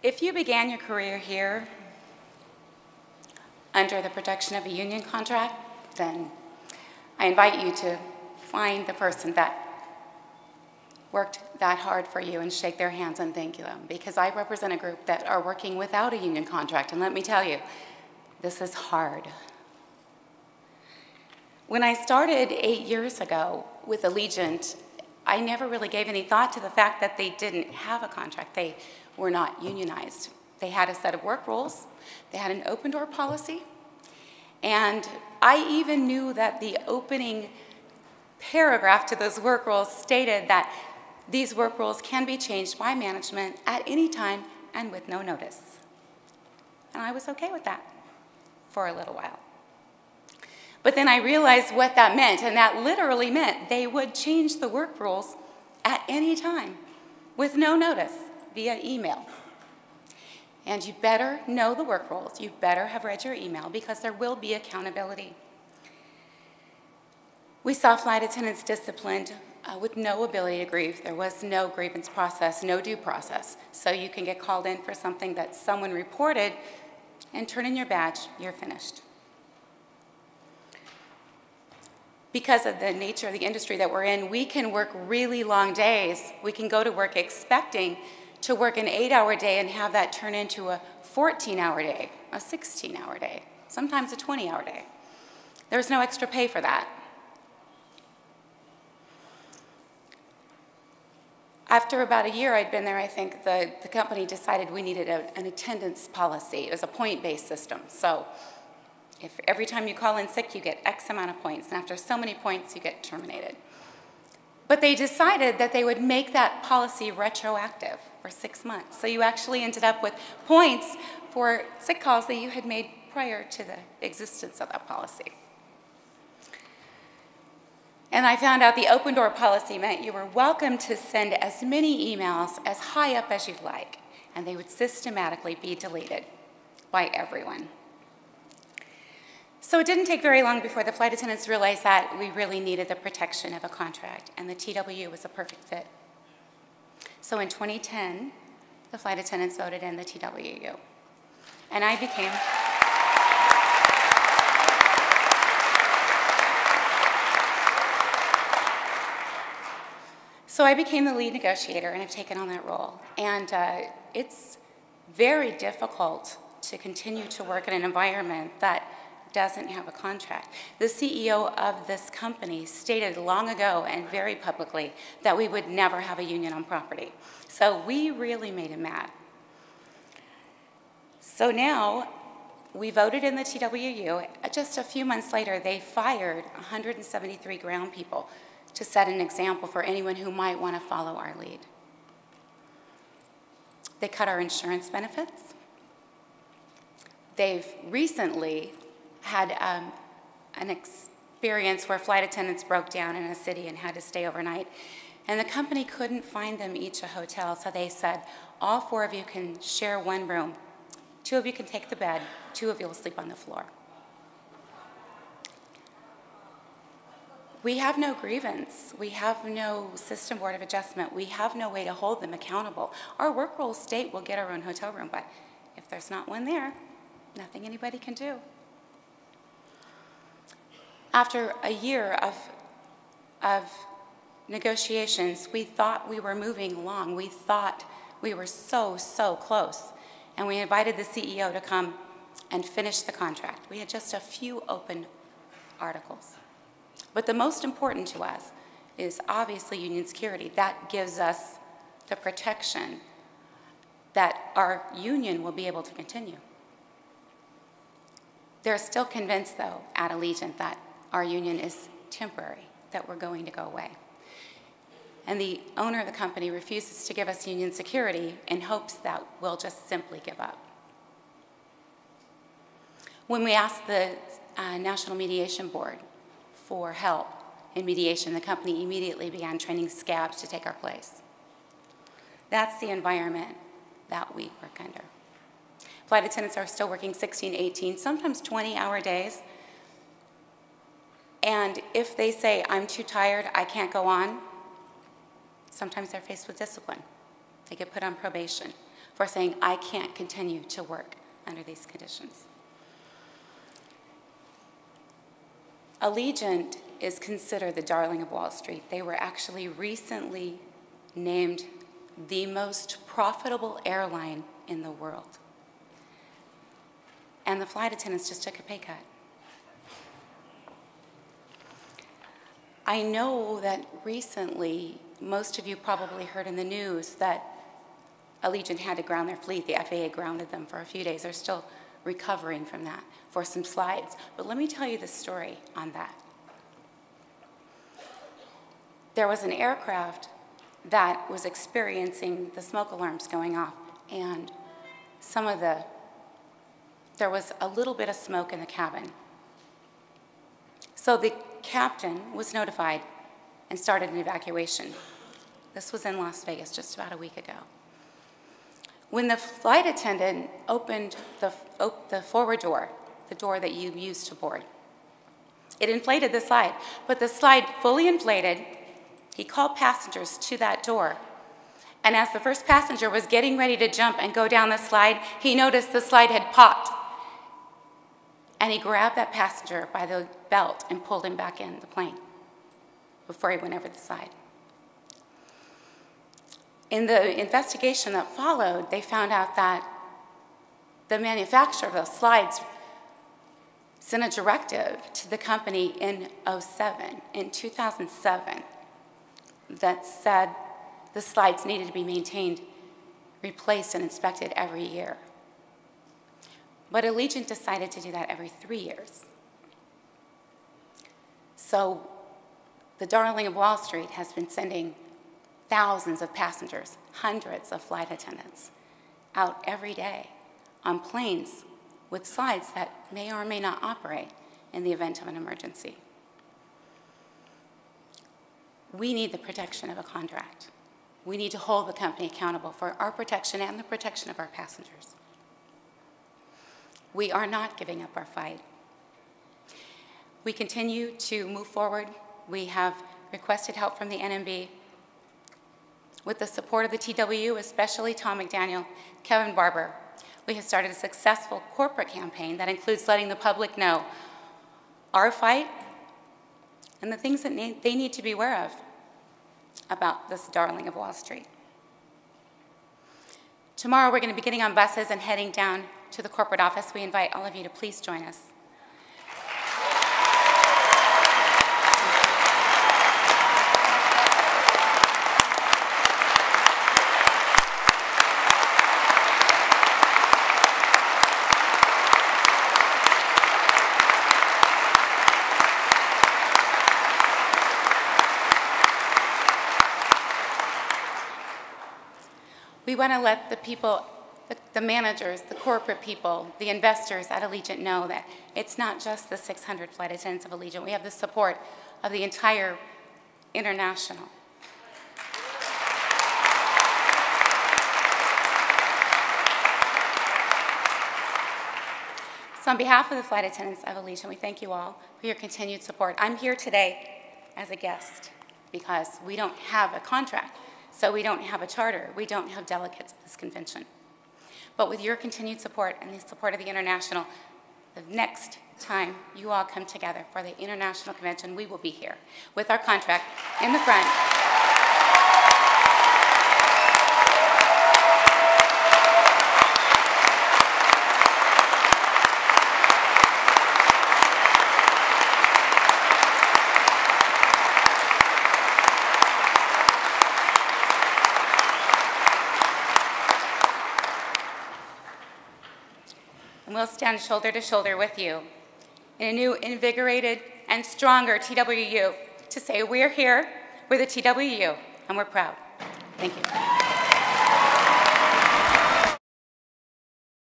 If you began your career here under the protection of a union contract, then I invite you to find the person that worked that hard for you and shake their hands and thank them, because I represent a group that are working without a union contract, and let me tell you, this is hard. When I started 8 years ago with Allegiant, I never really gave any thought to the fact that they didn't have a contract. They were not unionized. They had a set of work rules, they had an open door policy, and I even knew that the opening paragraph to those work rules stated that these work rules can be changed by management at any time and with no notice. And I was okay with that for a little while. But then I realized what that meant, and that literally meant they would change the work rules at any time with no notice via email. And you better know the work rules. You better have read your email, because there will be accountability. We saw flight attendants disciplined with no ability to grieve. There was no grievance process, no due process. So you can get called in for something that someone reported and turn in your badge, you're finished. Because of the nature of the industry that we're in, we can work really long days. We can go to work expecting to work an 8-hour day and have that turn into a 14-hour day, a 16-hour day, sometimes a 20-hour day. There's no extra pay for that. After about a year I'd been there, I think the company decided we needed an attendance policy. It was a point-based system. So if every time you call in sick, you get X amount of points, and after so many points, you get terminated. But they decided that they would make that policy retroactive for 6 months. So you actually ended up with points for sick calls that you had made prior to the existence of that policy. And I found out the open door policy meant you were welcome to send as many emails as high up as you'd like, and they would systematically be deleted by everyone. So it didn't take very long before the flight attendants realized that we really needed the protection of a contract, and the TWU was a perfect fit. So in 2010, the flight attendants voted in the TWU, and I became the lead negotiator, and I've taken on that role. And it's very difficult to continue to work in an environment that doesn't have a contract. The CEO of this company stated long ago and very publicly that we would never have a union on property. So we really made him mad. So now we voted in the TWU. Just a few months later, they fired 173 ground people to set an example for anyone who might want to follow our lead. They cut our insurance benefits. They've recently had an experience where flight attendants broke down in a city and had to stay overnight, and the company couldn't find them each a hotel, so they said, all 4 of you can share one room. 2 of you can take the bed, 2 of you will sleep on the floor. We have no grievance. We have no system board of adjustment. We have no way to hold them accountable. Our work rules state we'll get our own hotel room, but if there's not one there, nothing anybody can do. After a year of negotiations, we thought we were moving along. We thought we were so close. And we invited the CEO to come and finish the contract. We had just a few open articles. But the most important to us is obviously union security. That gives us the protection that our union will be able to continue. They're still convinced, though, at Allegiant that our union is temporary, that we're going to go away. And the owner of the company refuses to give us union security in hopes that we'll just simply give up. When we asked the National Mediation Board for help in mediation, the company immediately began training scabs to take our place. That's the environment that we work under. Flight attendants are still working 16, 18, sometimes 20-hour days. And if they say, I'm too tired, I can't go on, sometimes they're faced with discipline. They get put on probation. for saying, I can't continue to work under these conditions. Allegiant is considered the darling of Wall Street. They were actually recently named the most profitable airline in the world. And the flight attendants just took a pay cut. I know that recently, most of you probably heard in the news that Allegiant had to ground their fleet. The FAA grounded them for a few days. They're still recovering from that for some slides. But let me tell you the story on that. There was an aircraft that was experiencing the smoke alarms going off, and there was a little bit of smoke in the cabin. So the captain was notified and started an evacuation. This was in Las Vegas just about a week ago. When the flight attendant opened the forward door, the door that you use to board, it inflated the slide. But the slide fully inflated, he called passengers to that door. And as the first passenger was getting ready to jump and go down the slide, he noticed the slide had popped. And he grabbed that passenger by the belt and pulled him back in the plane before he went over the slide. In the investigation that followed, they found out that the manufacturer of those slides sent a directive to the company in 2007, that said the slides needed to be maintained, replaced, and inspected every year. But Allegiant decided to do that every 3 years. So the darling of Wall Street has been sending thousands of passengers, hundreds of flight attendants, out every day on planes with slides that may or may not operate in the event of an emergency. We need the protection of a contract. We need to hold the company accountable for our protection and the protection of our passengers. We are not giving up our fight. We continue to move forward. We have requested help from the NMB. With the support of the TWU, especially Tom McDaniel, Kevin Barber, we have started a successful corporate campaign that includes letting the public know our fight and the things that they need to be aware of about this darling of Wall Street. Tomorrow we're going to be getting on buses and heading down to the corporate office. We invite all of you to please join us. We want to let the people, the managers, the corporate people, the investors at Allegiant know that it's not just the 600 flight attendants of Allegiant. We have the support of the entire international. So on behalf of the flight attendants of Allegiant, we thank you all for your continued support. I'm here today as a guest because we don't have a contract. So we don't have a charter. We don't have delegates at this convention. But with your continued support and the support of the International, the next time you all come together for the International Convention, we will be here with our contract in the front. And we'll stand shoulder to shoulder with you in a new, invigorated, and stronger TWU to say we're here, we're the TWU, and we're proud. Thank you.